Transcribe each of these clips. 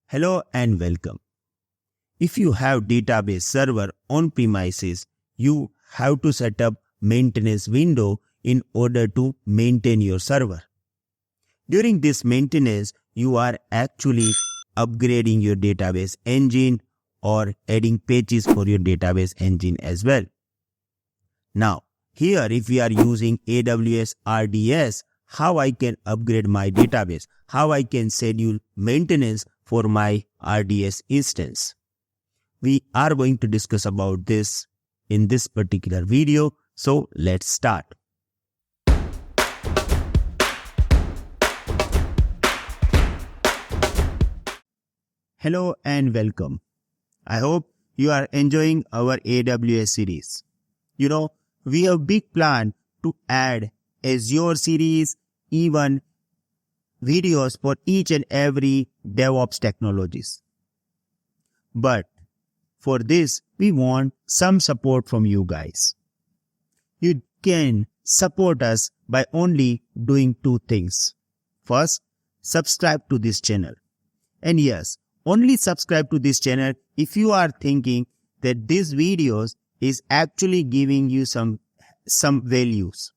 Hello and welcome. If you have database server on premises, you have to set up maintenance window in order to maintain your server. During this maintenance, you are actually upgrading your database engine or adding patches for your database engine as well. Now, here if we are using AWS RDS, how I can upgrade my database, how I can schedule maintenance for my RDS instance. We are going to discuss about this in this particular video, so let's start. Hello and welcome. I hope you are enjoying our AWS series. We have big plan to add Azure series, even videos for each and every DevOps technologies. But for this, we want some support from you guys. You can support us by only doing two things. First, subscribe to this channel. And yes, only subscribe to this channel if you are thinking that these videos is actually giving you some values.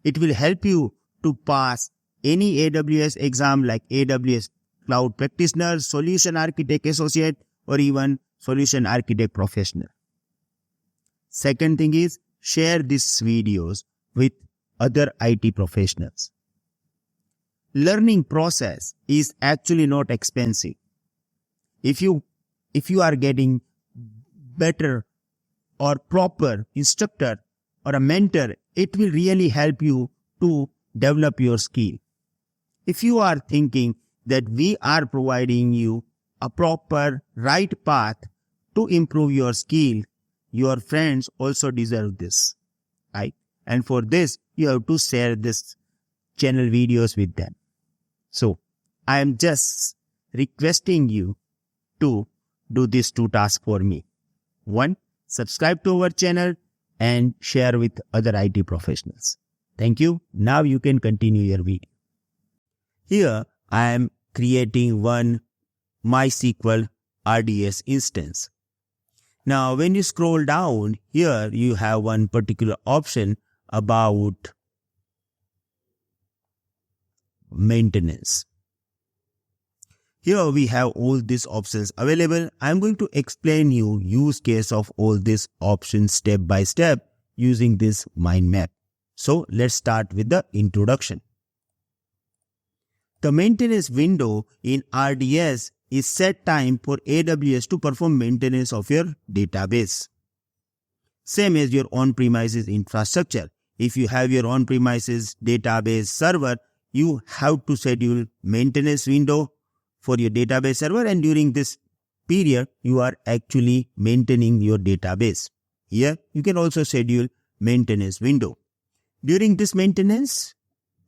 It will help you to pass any AWS exam like AWS Cloud Practitioner, Solution Architect Associate, or even Solution Architect Professional. Second thing is, share these videos with other IT professionals. Learning process is actually not expensive. If you are getting better or proper instructor or a mentor, it will really help you to develop your skill. If you are thinking that we are providing you a proper right path to improve your skill, your friends also deserve this, right? And for this, you have to share this channel videos with them. So, I am just requesting you to do these two tasks for me. One, subscribe to our channel and share with other IT professionals. Thank you. Now you can continue your video. Here I am creating one MySQL RDS instance. Now when you scroll down, here you have one particular option about maintenance. Here we have all these options available. I am going to explain you use case of all these options step by step using this mind map. So let's start with the introduction. The maintenance window in RDS is set time for AWS to perform maintenance of your database. Same as your on-premises infrastructure. If you have your on-premises database server, you have to schedule maintenance window for your database server, and during this period, you are actually maintaining your database. Here, you can also schedule maintenance window. During this maintenance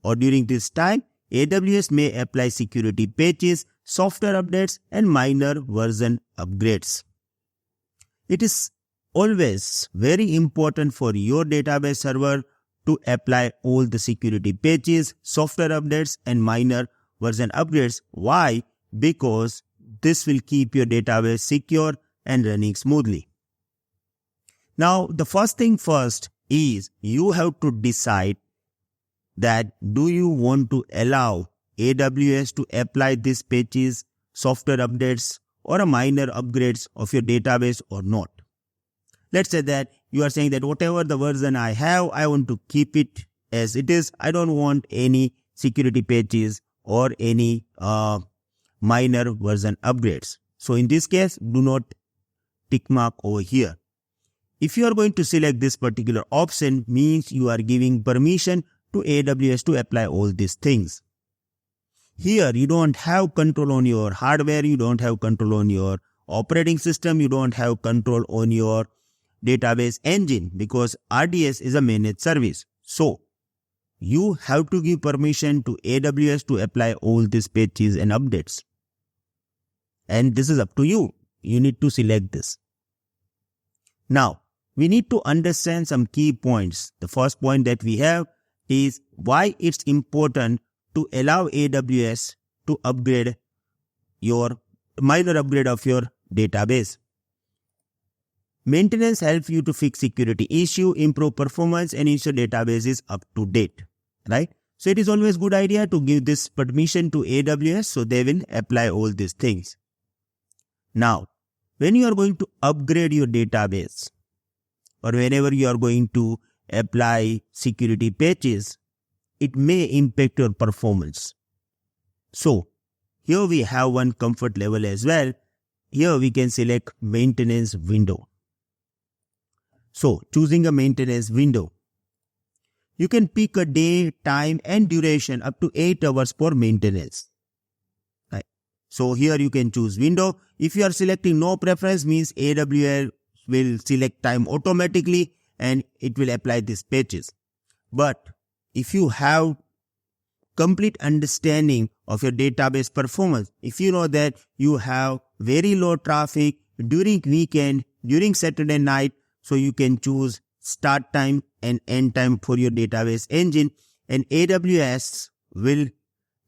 or during this time, AWS may apply security patches, software updates, and minor version upgrades. It is always very important for your database server to apply all the security patches, software updates, and minor version upgrades. Why? Because this will keep your database secure and running smoothly. Now, the first thing first is you have to decide that do you want to allow AWS to apply these patches, software updates, or a minor upgrades of your database or not. Let's say that you are saying that whatever the version I have, I want to keep it as it is. I don't want any security patches or any minor version upgrades. So in this case, do not tick mark over here. If you are going to select this particular option, means you are giving permission to AWS to apply all these things. Here, you don't have control on your hardware, you don't have control on your operating system, you don't have control on your database engine because RDS is a managed service. So, you have to give permission to AWS to apply all these patches and updates. And this is up to you. You need to select this. Now, we need to understand some key points. The first point that we have is why it's important to allow AWS to upgrade your minor upgrade of your database. Maintenance helps you to fix security issue, improve performance, and ensure database is up to date, right? So it is always good idea to give this permission to AWS so they will apply all these things. Now, when you are going to upgrade your database or whenever you are going to apply security patches, it may impact your performance. So, here we have one comfort level as well. Here we can select maintenance window. So, choosing a maintenance window, you can pick a day, time and duration up to 8 hours for maintenance. Right. So, here you can choose window. If you are selecting no preference, means AWS will select time automatically and it will apply these patches. But if you have complete understanding of your database performance, if you know that you have very low traffic during weekend, during Saturday night, so you can choose start time and end time for your database engine, and AWS will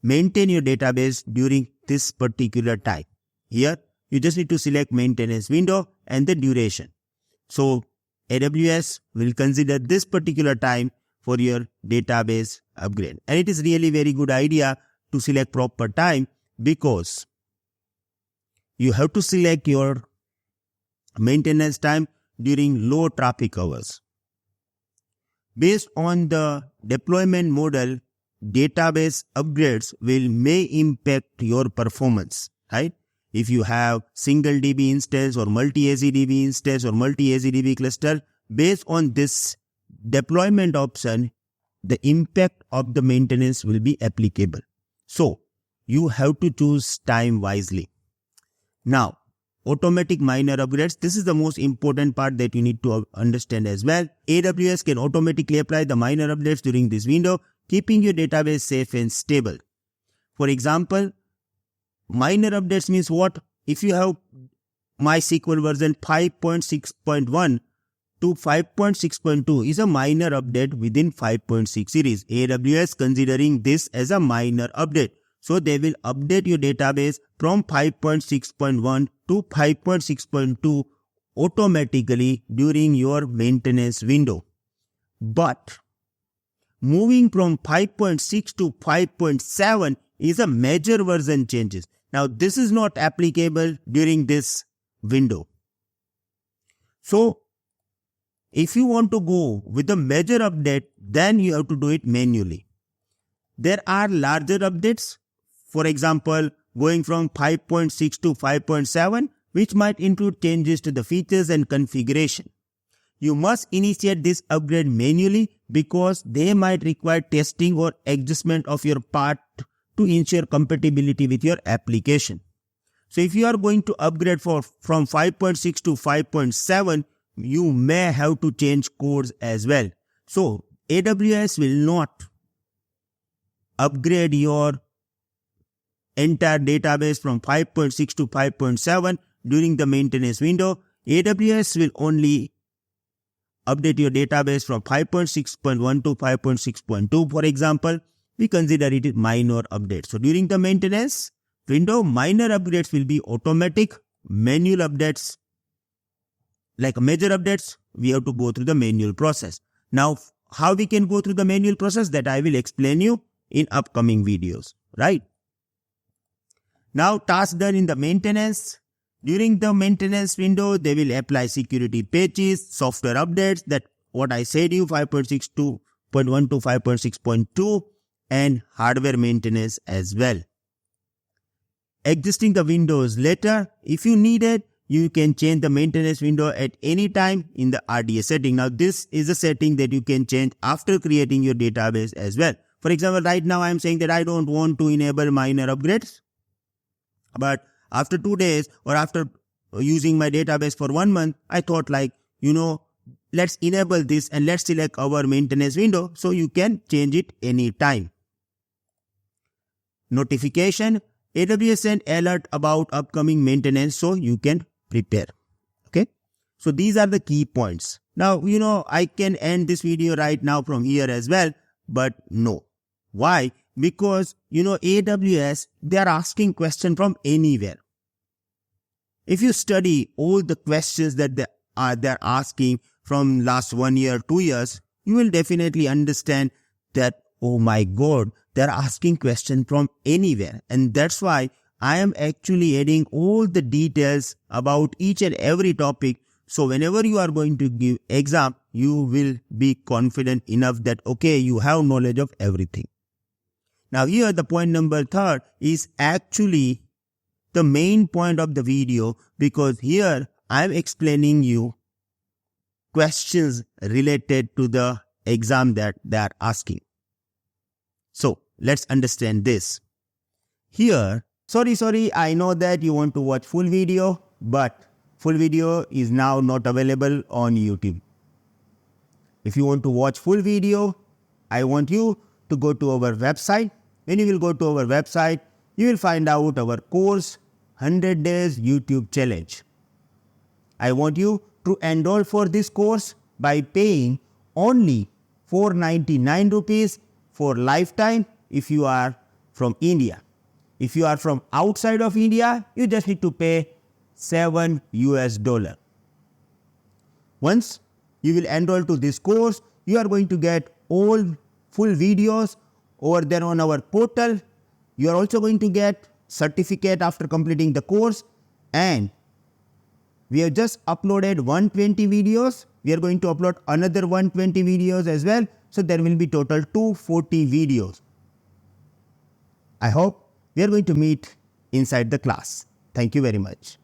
maintain your database during this particular time. Here, you just need to select maintenance window and the duration. So, AWS will consider this particular time for your database upgrade. And it is really very good idea to select proper time because you have to select your maintenance time during low traffic hours. Based on the deployment model, database upgrades may impact your performance, right? If you have single DB instance or multi-AZDB instance or multi-AZDB cluster, based on this deployment option, the impact of the maintenance will be applicable. So, you have to choose time wisely. Now, automatic minor upgrades. This is the most important part that you need to understand as well. AWS can automatically apply the minor updates during this window, keeping your database safe and stable. For example, minor updates means what? If you have MySQL version 5.6.1 to 5.6.2 is a minor update within 5.6 series. AWS considering this as a minor update. So they will update your database from 5.6.1 to 5.6.2 automatically during your maintenance window. But moving from 5.6 to 5.7 is a major version changes. Now this is not applicable during this window. So if you want to go with a major update, then you have to do it manually. There are larger updates. For example, going from 5.6 to 5.7, which might include changes to the features and configuration. You must initiate this upgrade manually because they might require testing or adjustment of your part to ensure compatibility with your application. So if you are going to upgrade from 5.6 to 5.7, you may have to change codes as well. So AWS will not upgrade your entire database from 5.6 to 5.7 during the maintenance window. AWS will only update your database from 5.6.1 to 5.6.2. For example, we consider it as minor updates. So during the maintenance window, minor upgrades will be automatic. Manual updates, like major updates, we have to go through the manual process. Now, how we can go through the manual process, that I will explain you in upcoming videos, right? Now, task done in the maintenance. During the maintenance window, they will apply security patches, software updates, that what I said you, 5.6.1 to 5.6.2, and hardware maintenance as well. Existing the windows later, if you need it, you can change the maintenance window at any time in the RDS setting. Now, this is a setting that you can change after creating your database as well. For example, right now I am saying that I don't want to enable minor upgrades. But after 2 days or after using my database for 1 month, I thought let's enable this and let's select our maintenance window so you can change it anytime. Notification. AWS sent alert about upcoming maintenance so you can prepare. Okay. So these are the key points. Now, I can end this video right now from here as well, but no. Why? Because, AWS, they are asking question from anywhere. If you study all the questions that they're asking from last 1 year, 2 years, you will definitely understand that, oh my God, they're asking questions from anywhere. And that's why I am actually adding all the details about each and every topic. So whenever you are going to give exam, you will be confident enough that, okay, you have knowledge of everything. Now here the point number 3 is actually the main point of the video, because here I am explaining you questions related to the exam that they are asking. So let's understand this. Here, sorry, I know that you want to watch full video, but full video is now not available on YouTube. If you want to watch full video, I want you to go to our website. When you will go to our website, you will find out our course 100 Days YouTube Challenge. I want you to enroll for this course by paying only 499 rupees for lifetime if you are from India. If you are from outside of India, you just need to pay $7 US. Once you will enroll to this course, you are going to get all full videos over there on our portal. You are also going to get certificate after completing the course, and we have just uploaded 120 videos. We are going to upload another 120 videos as well. So there will be total 240 videos. I hope we are going to meet inside the class. Thank you very much.